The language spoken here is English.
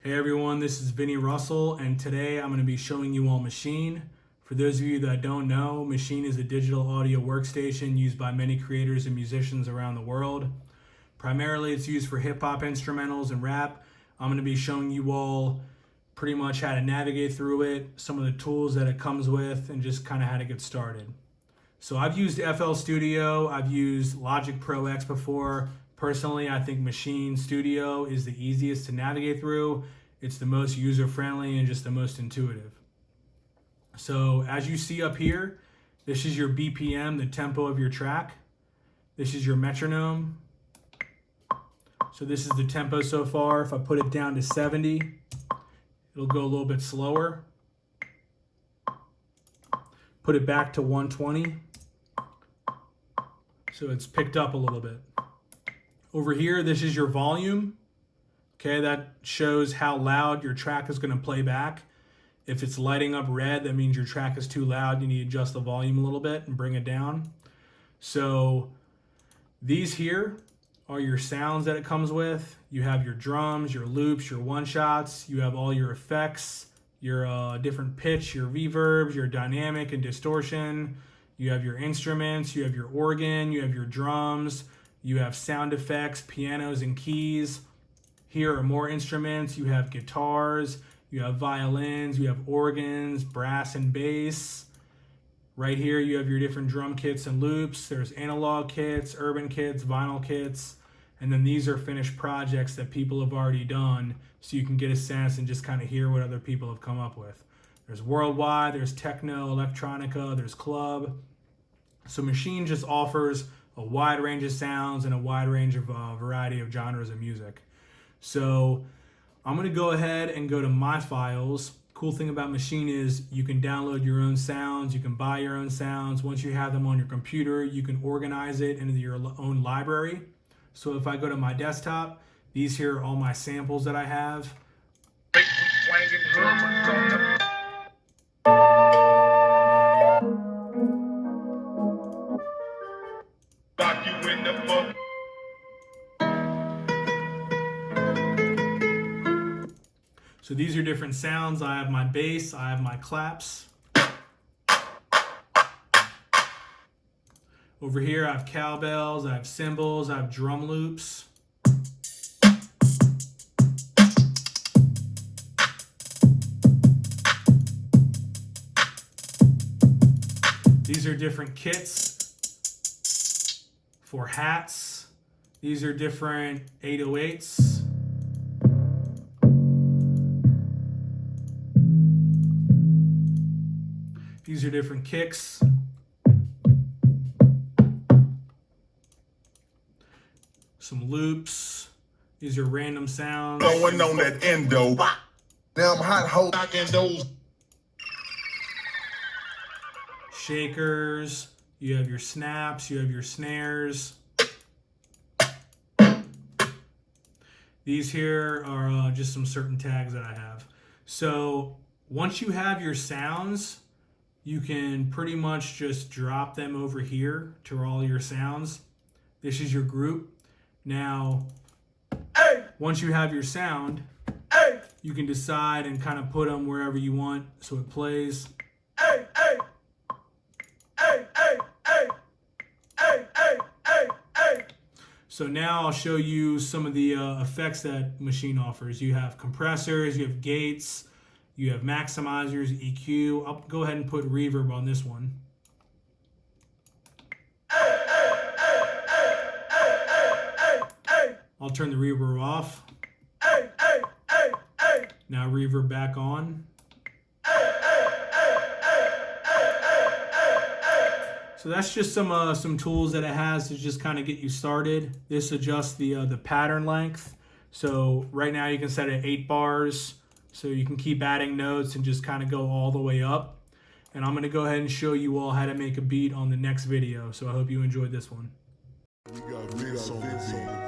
Hey everyone, this is Vinny Russell, and today I'm going to be showing you all Maschine. For those of you that don't know, Maschine is a digital audio workstation used by many creators and musicians around the world. Primarily it's used for hip-hop instrumentals and rap. I'm going to be showing you all pretty much how to navigate through it, some of the tools that it comes with, and just kind of how to get started. So I've used FL Studio, I've used Logic Pro X before. Personally, I think Maschine Studio is the easiest to navigate through. It's the most user-friendly and just the most intuitive. So as you see up here, this is your BPM, the tempo of your track. This is your metronome. So this is the tempo so far. If I put it down to 70, it'll go a little bit slower. Put it back to 120. So it's picked up a little bit. Over here, this is your volume. Okay, that shows how loud your track is going to play back. If it's lighting up red, that means your track is too loud. You need to adjust the volume a little bit and bring it down. So these here are your sounds that it comes with. You have your drums, your loops, your one-shots. You have all your effects, your different pitch, your reverbs, your dynamic and distortion. You have your instruments, you have your organ, you have your drums. You have sound effects, pianos and keys. Here are more instruments. You have guitars, you have violins, you have organs, brass and bass. Right here you have your different drum kits and loops. There's analog kits, urban kits, vinyl kits. And then these are finished projects that people have already done, so you can get a sense and just kind of hear what other people have come up with. There's worldwide, there's techno, electronica, there's club. So Maschine just offers a wide range of sounds and a wide range of variety of genres of music. So I'm going to go ahead and go to My Files. Cool thing about Maschine is you can download your own sounds, you can buy your own sounds. Once you have them on your computer, you can organize it into your own library. So if I go to my desktop, these here are all my samples that I have. So these are different sounds. I have my bass, I have my claps. Over here I have cowbells, I have cymbals, I have drum loops. These are different kits for hats. These are different 808s. These are different kicks. Some loops. These are random sounds. Going on that endo. Damn hot hole. Shakers. You have your snaps. You have your snares. These here are just some certain tags that I have. So once you have your sounds, you can pretty much just drop them over here to all your sounds. This is your group. Now, once you have your sound, you can decide and kind of put them wherever you want so it plays. So now I'll show you some of the effects that Maschine offers. You have compressors, you have gates, you have maximizers, EQ. I'll go ahead and put reverb on this one. I'll turn the reverb off. Now reverb back on. So that's just some tools that it has to just kind of get you started. This adjusts the pattern length. So right now you can set it at 8 bars. So you can keep adding notes and just kind of go all the way up. And I'm going to go ahead and show you all how to make a beat on the next video. So I hope you enjoyed this one. We got this on the beat.